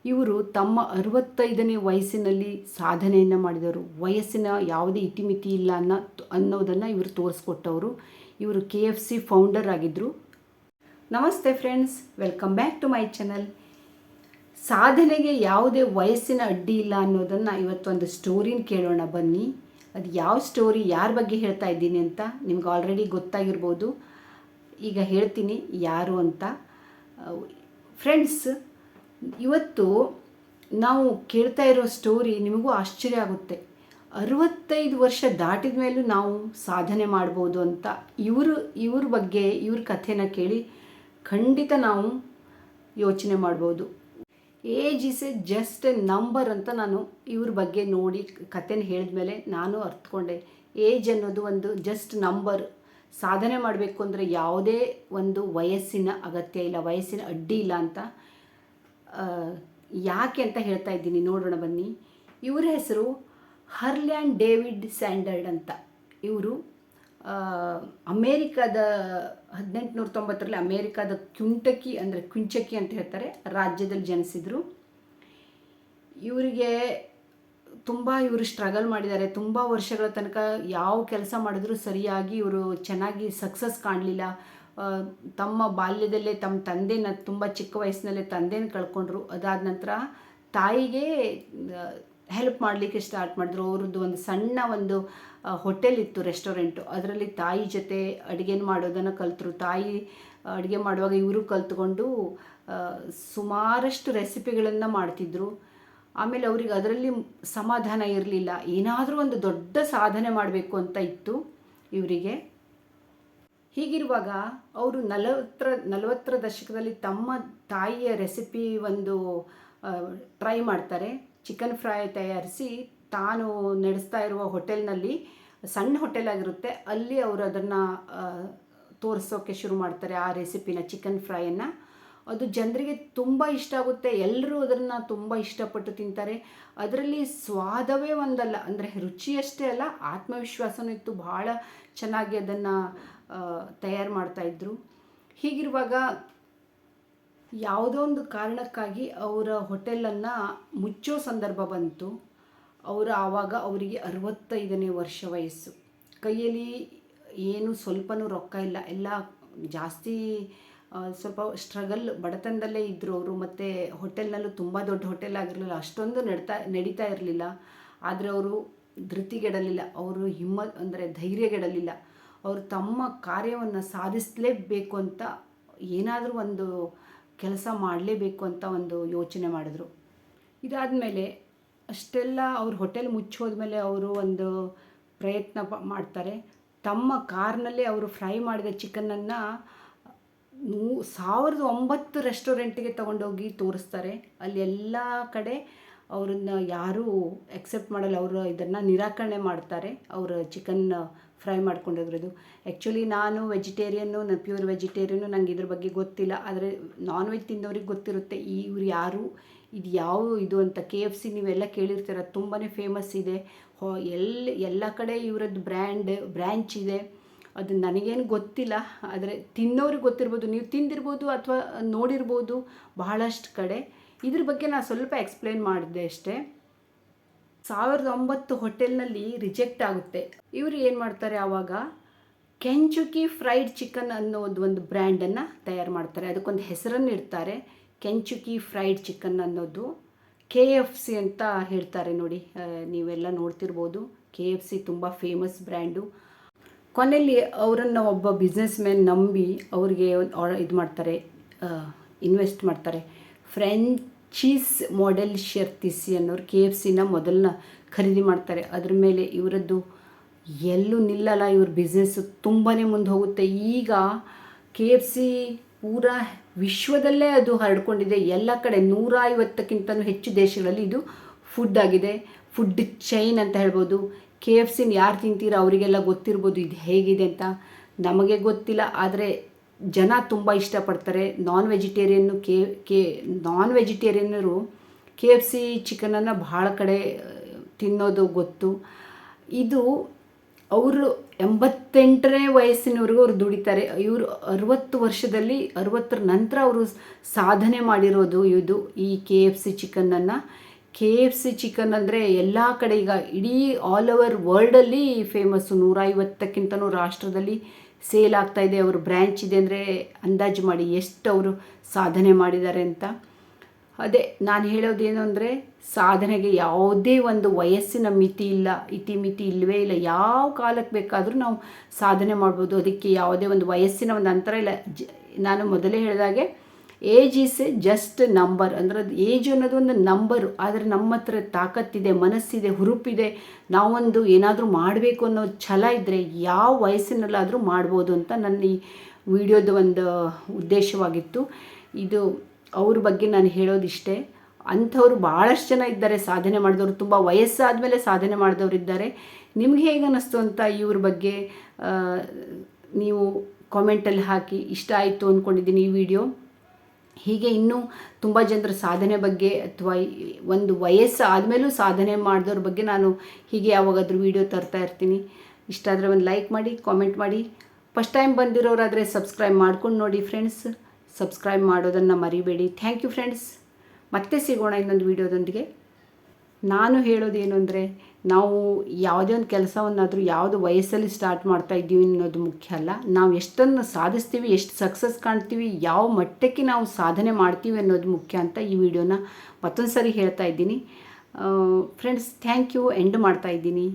ಇವರು ತಮ್ಮ 65ನೇ ವಯಸ್ಸಿನಲ್ಲಿ ಸಾಧನೆಯನ್ನು ಮಾಡಿದವರು. ವಯಸ್ಸಿನ ಯಾವುದೇ ಇತಿಮಿತಿ ಇಲ್ಲ ಅನ್ನೋದನ್ನು ಇವರು ತೋರಿಸ್ಕೊಟ್ಟವರು. ಇವರು KFC ಫೌಂಡರ್ ಆಗಿದ್ದರು. ನಮಸ್ತೆ friends, welcome back to my channel. ಸಾಧನೆಗೆ ಯಾವುದೇ ವಯಸ್ಸಿನ ಅಡ್ಡಿ ಇಲ್ಲ ಅನ್ನೋದನ್ನು ಇವತ್ತೊಂದು ಸ್ಟೋರಿನ ಕೇಳೋಣ ಬನ್ನಿ. ಅದು ಯಾವ ಸ್ಟೋರಿ, ಯಾರ ಬಗ್ಗೆ ಹೇಳ್ತಾ ಇದ್ದೀನಿ ಅಂತ ನಿಮ್ಗೆ ಆಲ್ರೆಡಿ ಗೊತ್ತಾಗಿರ್ಬೋದು. ಈಗ ಹೇಳ್ತೀನಿ ಯಾರು ಅಂತ. ಫ್ರೆಂಡ್ಸ್, ಇವತ್ತು ನಾವು ಕೇಳ್ತಾ ಇರೋ ಸ್ಟೋರಿ ನಿಮಗೂ ಆಶ್ಚರ್ಯ ಆಗುತ್ತೆ. 65 ವರ್ಷ ದಾಟಿದ ಮೇಲೂ ನಾವು ಸಾಧನೆ ಮಾಡ್ಬೋದು ಅಂತ ಇವ್ರ ಬಗ್ಗೆ, ಇವ್ರ ಕಥೆನ ಕೇಳಿ ಖಂಡಿತ ನಾವು ಯೋಚನೆ ಮಾಡ್ಬೋದು. Age is A just A number ಅಂತ ನಾನು ಇವ್ರ ಬಗ್ಗೆ ನೋಡಿ ಕಥೆನ ಹೇಳಿದ್ಮೇಲೆ ನಾನು ಅರ್ಥಕೊಂಡೆ. ಏಜ್ ಅನ್ನೋದು ಒಂದು ಜಸ್ಟ್ ನಂಬರ್. ಸಾಧನೆ ಮಾಡಬೇಕು ಅಂದರೆ ಯಾವುದೇ ಒಂದು ವಯಸ್ಸಿನ ಅಗತ್ಯ ಇಲ್ಲ, ವಯಸ್ಸಿನ ಅಡ್ಡಿ ಇಲ್ಲ ಅಂತ. ಯಾಕೆ ಅಂತ ಹೇಳ್ತಾ ಇದ್ದೀನಿ, ನೋಡೋಣ ಬನ್ನಿ. ಇವರ ಹೆಸರು ಹರ್ಲ್ಯಾಂಡ್ ಡೇವಿಡ್ ಸ್ಯಾಂಡರ್ಡ್ ಅಂತ. ಇವರು ಅಮೇರಿಕಾದ 1890ರಲ್ಲಿ ಅಮೇರಿಕಾದ ಕ್ವಿಂಚಕಿ ಅಂತ ಹೇಳ್ತಾರೆ ರಾಜ್ಯದಲ್ಲಿ ಜನಿಸಿದರು. ಇವರಿಗೆ ಇವರು ಸ್ಟ್ರಗಲ್ ಮಾಡಿದ್ದಾರೆ. ತುಂಬ ವರ್ಷಗಳ ತನಕ ಯಾವ ಕೆಲಸ ಮಾಡಿದ್ರೂ ಸರಿಯಾಗಿ ಇವರು ಚೆನ್ನಾಗಿ ಸಕ್ಸಸ್ ಕಾಣಲಿಲ್ಲ. ತಮ್ಮ ಬಾಲ್ಯದಲ್ಲೇ ತಮ್ಮ ತಂದೆನ, ತುಂಬ ಚಿಕ್ಕ ವಯಸ್ಸಿನಲ್ಲೇ ತಂದೆನ ಕಳ್ಕೊಂಡ್ರು. ಅದಾದ ನಂತರ ತಾಯಿಗೆ ಹೆಲ್ಪ್ ಮಾಡಲಿಕ್ಕೆ ಸ್ಟಾರ್ಟ್ ಮಾಡಿದ್ರು. ಅವ್ರದ್ದು ಒಂದು ಸಣ್ಣ ಹೋಟೆಲ್ ಇತ್ತು, ರೆಸ್ಟೋರೆಂಟು. ಅದರಲ್ಲಿ ತಾಯಿ ಜೊತೆ ಅಡುಗೆನ ಮಾಡೋದನ್ನು ಕಲಿತರು. ತಾಯಿ ಅಡುಗೆ ಮಾಡುವಾಗ ಇವರು ಕಲ್ತ್ಕೊಂಡು ಸುಮಾರಷ್ಟು ರೆಸಿಪಿಗಳನ್ನು ಮಾಡ್ತಿದ್ರು. ಆಮೇಲೆ ಅವ್ರಿಗೆ ಅದರಲ್ಲಿ ಸಮಾಧಾನ ಇರಲಿಲ್ಲ, ಏನಾದರೂ ಒಂದು ದೊಡ್ಡ ಸಾಧನೆ ಮಾಡಬೇಕು ಅಂತ ಇತ್ತು ಇವರಿಗೆ. ಹೀಗಿರುವಾಗ ಅವರು 40ರ ದಶಕದಲ್ಲಿ ತಮ್ಮ ತಾಯಿಯ ರೆಸಿಪಿ ಟ್ರೈ ಮಾಡ್ತಾರೆ. ಚಿಕನ್ ಫ್ರೈ ತಯಾರಿಸಿ ತಾನು ನಡೆಸ್ತಾ ಇರುವ ಹೋಟೆಲ್ನಲ್ಲಿ, ಸಣ್ಣ ಹೋಟೆಲ್ ಆಗಿರುತ್ತೆ, ಅಲ್ಲಿ ಅವರು ಅದನ್ನು ತೋರಿಸೋಕ್ಕೆ ಶುರು ಮಾಡ್ತಾರೆ. ಆ ರೆಸಿಪಿನ, ಚಿಕನ್ ಫ್ರೈಯನ್ನು. ಅದು ಜನರಿಗೆ ತುಂಬ ಇಷ್ಟ ಆಗುತ್ತೆ. ಎಲ್ಲರೂ ಅದನ್ನು ತುಂಬ ಇಷ್ಟಪಟ್ಟು ತಿಂತಾರೆ. ಅದರಲ್ಲಿ ಸ್ವಾದವೇ ಒಂದಲ್ಲ, ಅಂದರೆ ರುಚಿಯಷ್ಟೇ ಅಲ್ಲ, ಆತ್ಮವಿಶ್ವಾಸನೂ ಇತ್ತು. ಭಾಳ ಚೆನ್ನಾಗಿ ಅದನ್ನು ತಯಾರು ಮಾಡ್ತಾಯಿದ್ರು. ಹೀಗಿರುವಾಗ ಯಾವುದೋ ಒಂದು ಕಾರಣಕ್ಕಾಗಿ ಅವರ ಹೋಟೆಲನ್ನು ಮುಚ್ಚೋ ಸಂದರ್ಭ ಬಂತು. ಆವಾಗ ಅವರಿಗೆ 65ನೇ ವರ್ಷ ವಯಸ್ಸು. ಕೈಯಲ್ಲಿ ಏನು ಸ್ವಲ್ಪನೂ ರೊಕ್ಕ ಇಲ್ಲ. ಎಲ್ಲ ಜಾಸ್ತಿ ಸ್ವಲ್ಪ ಸ್ಟ್ರಗಲ್, ಬಡತನದಲ್ಲೇ ಇದ್ದರು ಅವರು. ಮತ್ತು ಹೋಟೆಲ್ನಲ್ಲೂ ತುಂಬ ದೊಡ್ಡ ಹೋಟೆಲ್ ಆಗಿರಲಿಲ್ಲ, ಅಷ್ಟೊಂದು ನಡೀತಾ ಇರಲಿಲ್ಲ. ಆದರೆ ಅವರು ಧೃತಿಗೆಡಲಿಲ್ಲ, ಅವರು ಧೈರ್ಯಗೆಡಲಿಲ್ಲ. ಅವರು ತಮ್ಮ ಕಾರ್ಯವನ್ನು ಸಾಧಿಸಲೇಬೇಕು ಅಂತ, ಏನಾದರೂ ಒಂದು ಕೆಲಸ ಮಾಡಲೇಬೇಕು ಅಂತ ಒಂದು ಯೋಚನೆ ಮಾಡಿದ್ರು. ಇದಾದಮೇಲೆ ಅಷ್ಟೆಲ್ಲ ಅವ್ರ ಹೋಟೆಲ್ ಮುಚ್ಚೋದ್ಮೇಲೆ ಅವರು ಒಂದು ಪ್ರಯತ್ನ ಮಾಡ್ತಾರೆ. ತಮ್ಮ ಕಾರ್ನಲ್ಲೇ ಅವರು ಫ್ರೈ ಮಾಡಿದ ಚಿಕನನ್ನು 1009 ರೆಸ್ಟೋರೆಂಟಿಗೆ ತಗೊಂಡೋಗಿ ತೋರಿಸ್ತಾರೆ. ಅಲ್ಲಿ ಎಲ್ಲ ಕಡೆ ಅವ್ರನ್ನ ಯಾರೂ ಎಕ್ಸೆಪ್ಟ್ ಮಾಡಲ್ಲ. ಅವರು ಇದನ್ನು ನಿರಾಕರಣೆ ಮಾಡ್ತಾರೆ, ಅವರು ಚಿಕನ್ ಫ್ರೈ ಮಾಡ್ಕೊಂಡಿರೋದು. ಆ್ಯಕ್ಚುಲಿ ನಾನು ವೆಜಿಟೇರಿಯನ್ನು, ನಾನು ಪ್ಯೂರ್ ವೆಜಿಟೇರಿಯನ್ನು, ನಂಗೆ ಇದ್ರ ಬಗ್ಗೆ ಗೊತ್ತಿಲ್ಲ. ಆದರೆ ನಾನ್ ವೆಜ್ ತಿಂದವ್ರಿಗೆ ಗೊತ್ತಿರುತ್ತೆ ಇವ್ರು ಯಾರು, ಇದು ಅಂತ. KFC ನೀವೆಲ್ಲ ಕೇಳಿರ್ತೀರ, ತುಂಬಾ ಫೇಮಸ್ ಇದೆ. ಎಲ್ಲ ಕಡೆ ಇವರದ್ದು ಬ್ರ್ಯಾಂಚ್ ಇದೆ. ಅದು ನನಗೇನು ಗೊತ್ತಿಲ್ಲ, ಆದರೆ ತಿನ್ನೋರಿಗೆ ಗೊತ್ತಿರ್ಬೋದು, ನೀವು ತಿಂದಿರ್ಬೋದು ಅಥವಾ ನೋಡಿರ್ಬೋದು ಬಹಳಷ್ಟು ಕಡೆ. ಇದ್ರ ಬಗ್ಗೆ ನಾನು ಸ್ವಲ್ಪ ಎಕ್ಸ್ಪ್ಲೇನ್ ಮಾಡಿದೆ ಅಷ್ಟೇ. 1009 ಹೋಟೆಲ್ನಲ್ಲಿ ರಿಜೆಕ್ಟ್ ಆಗುತ್ತೆ. ಇವರು ಏನು ಮಾಡ್ತಾರೆ, ಆವಾಗ ಕೆಂಚುಕಿ ಫ್ರೈಡ್ ಚಿಕನ್ ಅನ್ನೋದು ಒಂದು ಬ್ರ್ಯಾಂಡನ್ನು ತಯಾರು ಮಾಡ್ತಾರೆ. ಅದಕ್ಕೊಂದು ಹೆಸರನ್ನು ಇಡ್ತಾರೆ, ಕೆಂಚುಕಿ ಫ್ರೈಡ್ ಚಿಕನ್ ಅನ್ನೋದು. KFC ಅಂತ ಹೇಳ್ತಾರೆ ನೋಡಿ, ನೀವೆಲ್ಲ ನೋಡ್ತಿರ್ಬೋದು. KFC ತುಂಬ ಫೇಮಸ್ ಬ್ರ್ಯಾಂಡು. ಕೊನೆಯಲ್ಲಿ ಅವರನ್ನು ಒಬ್ಬ ಬಿಸ್ನೆಸ್ ಮ್ಯಾನ್ ನಂಬಿ ಅವ್ರಿಗೆ ಇದು ಮಾಡ್ತಾರೆ, ಇನ್ವೆಸ್ಟ್ ಮಾಡ್ತಾರೆ. ಫ್ರೆಂಚೀಸ್ ಮಾಡೆಲ್ ಶರ್ತಿಸಿ ಅನ್ನೋರು KFCನ ಮೊದಲನ್ನ ಖರೀದಿ ಮಾಡ್ತಾರೆ. ಅದ್ರ ಮೇಲೆ ಇವರದ್ದು ಎಲ್ಲೂ ನಿಲ್ಲಲ್ಲ, ಇವ್ರ ಬಿಸ್ನೆಸ್ಸು ತುಂಬಾ ಮುಂದೆ ಹೋಗುತ್ತೆ. ಈಗ KFC ಪೂರಾ ವಿಶ್ವದಲ್ಲೇ ಅದು ಹರಡ್ಕೊಂಡಿದೆ. ಎಲ್ಲ ಕಡೆ 150ಕ್ಕಿಂತಲೂ ಹೆಚ್ಚು ದೇಶಗಳಲ್ಲಿ ಇದು ಫುಡ್ ಆಗಿದೆ. ಫುಡ್ ಚೈನ್ ಅಂತ ಹೇಳ್ಬೋದು. KFCನ ಯಾರು ತಿಂತೀರ ಅವರಿಗೆಲ್ಲ ಗೊತ್ತಿರ್ಬೋದು ಇದು ಹೇಗಿದೆ ಅಂತ. ನಮಗೆ ಗೊತ್ತಿಲ್ಲ, ಆದರೆ ಜನ ತುಂಬ ಇಷ್ಟಪಡ್ತಾರೆ. ನಾನ್ ವೆಜಿಟೇರಿಯನ್ನರು KFC ಚಿಕನನ್ನು ಭಾಳ ಕಡೆ ತಿನ್ನೋದು ಗೊತ್ತು. ಇದು ಅವರು 88ನೇ ವಯಸ್ಸಿನವರೆಗೂ ಅವ್ರು ದುಡಿತಾರೆ. ಇವರು 60 ವರ್ಷದಲ್ಲಿ 60ರ ನಂತರ ಅವರು ಸಾಧನೆ ಮಾಡಿರೋದು ಇದು ಈ KFC ಚಿಕನನ್ನು. KFC ಚಿಕನ್ ಅಂದರೆ ಎಲ್ಲ ಕಡೆ ಈಗ ಇಡೀ ಆಲ್ ಓವರ್ ವರ್ಲ್ಡಲ್ಲಿ ಫೇಮಸ್ಸು. 150ಕ್ಕಿಂತನೂ ರಾಷ್ಟ್ರದಲ್ಲಿ ಸೇಲ್ ಆಗ್ತಾಯಿದೆ. ಅವ್ರ ಬ್ರ್ಯಾಂಚ್ ಇದೆ ಅಂದರೆ ಅಂದಾಜು ಮಾಡಿ ಎಷ್ಟು ಅವರು ಸಾಧನೆ ಮಾಡಿದ್ದಾರೆ ಅಂತ. ಅದೇ ನಾನು ಹೇಳೋದೇನು ಅಂದರೆ ಸಾಧನೆಗೆ ಯಾವುದೇ ಒಂದು ವಯಸ್ಸಿನ ಮಿತಿ ಇಲ್ಲ, ಇತಿಮಿತಿ ಇಲ್ಲವೇ ಇಲ್ಲ. ಯಾವ ಕಾಲಕ್ಕೆ ಬೇಕಾದರೂ ನಾವು ಸಾಧನೆ ಮಾಡ್ಬೋದು. ಅದಕ್ಕೆ ಯಾವುದೇ ಒಂದು ವಯಸ್ಸಿನ ಒಂದು ಅಂತರ ಇಲ್ಲ. ನಾನು ಮೊದಲೇ ಹೇಳಿದಾಗೆ age is A just number. ಅಂದರೆ ಅದು ಏಜ್ ಅನ್ನೋದು ಒಂದು ನಂಬರು. ಆದರೆ ನಮ್ಮ ಹತ್ರ ತಾಕತ್ತಿದೆ, ಮನಸ್ಸಿದೆ, ಹುರುಪಿದೆ, ನಾವೊಂದು ಏನಾದರೂ ಮಾಡಬೇಕು ಅನ್ನೋ ಛಲ ಇದ್ದರೆ ಯಾವ ವಯಸ್ಸಿನಲ್ಲಾದರೂ ಮಾಡ್ಬೋದು ಅಂತ ನನ್ನ ಈ ವಿಡಿಯೋದ ಒಂದು ಉದ್ದೇಶವಾಗಿತ್ತು. ಇದು ಅವ್ರ ಬಗ್ಗೆ ನಾನು ಹೇಳೋದಿಷ್ಟೇ. ಅಂಥವ್ರು ಭಾಳಷ್ಟು ಜನ ಇದ್ದಾರೆ ಸಾಧನೆ ಮಾಡಿದವರು, ತುಂಬ ವಯಸ್ಸಾದಮೇಲೆ ಸಾಧನೆ ಮಾಡಿದವರು ಇದ್ದಾರೆ. ನಿಮ್ಗೆ ಹೇಗೆ ಅನ್ನಿಸ್ತು ಅಂತ ಇವ್ರ ಬಗ್ಗೆ ನೀವು ಕಾಮೆಂಟಲ್ಲಿ ಹಾಕಿ. ಇಷ್ಟ ಆಯಿತು ಅಂದ್ಕೊಂಡಿದ್ದೀನಿ ಈ ವಿಡಿಯೋ. ಹೀಗೆ ಇನ್ನೂ ತುಂಬ ಜನರ ಸಾಧನೆ ಬಗ್ಗೆ ಅಥವಾ ಒಂದು ವಯಸ್ಸು ಆದಮೇಲೂ ಸಾಧನೆ ಮಾಡಿದವ್ರ ಬಗ್ಗೆ ನಾನು ಹೀಗೆ ಯಾವಾಗಾದರೂ ವಿಡಿಯೋ ತರ್ತಾ ಇರ್ತೀನಿ. ಇಷ್ಟ ಆದರೆ ಒಂದು ಲೈಕ್ ಮಾಡಿ, ಕಾಮೆಂಟ್ ಮಾಡಿ. ಫಸ್ಟ್ ಟೈಮ್ ಬಂದಿರೋರಾದರೆ ಸಬ್ಸ್ಕ್ರೈಬ್ ಮಾಡ್ಕೊಂಡು ನೋಡಿ ಫ್ರೆಂಡ್ಸ್. ಸಬ್ಸ್ಕ್ರೈಬ್ ಮಾಡೋದನ್ನು ಮರಿಬೇಡಿ. Thank you friends. ಮತ್ತೆ ಸಿಗೋಣ ಇನ್ನೊಂದು ವಿಡಿಯೋದೊಂದಿಗೆ. ನಾನು ಹೇಳೋದೇನು ಅಂದರೆ ನಾವು ಯಾವುದೇ ಒಂದು ಕೆಲಸವನ್ನಾದರೂ ಯಾವುದು ವಯಸ್ಸಲ್ಲಿ ಸ್ಟಾರ್ಟ್ ಮಾಡ್ತಾ ಇದ್ದೀವಿ ಅನ್ನೋದು ಮುಖ್ಯ ಅಲ್ಲ. ನಾವು ಎಷ್ಟನ್ನು ಸಾಧಿಸ್ತೀವಿ, ಎಷ್ಟು ಸಕ್ಸಸ್ ಕಾಣ್ತೀವಿ, ಯಾವ ಮಟ್ಟಕ್ಕೆ ನಾವು ಸಾಧನೆ ಮಾಡ್ತೀವಿ ಅನ್ನೋದು ಮುಖ್ಯ ಅಂತ ಈ ವಿಡಿಯೋನ ಮತ್ತೊಂದು ಸರಿ ಹೇಳ್ತಾ ಇದ್ದೀನಿ ಫ್ರೆಂಡ್ಸ್. Thank you. ಎಂಡ್ ಮಾಡ್ತಾ ಇದ್ದೀನಿ.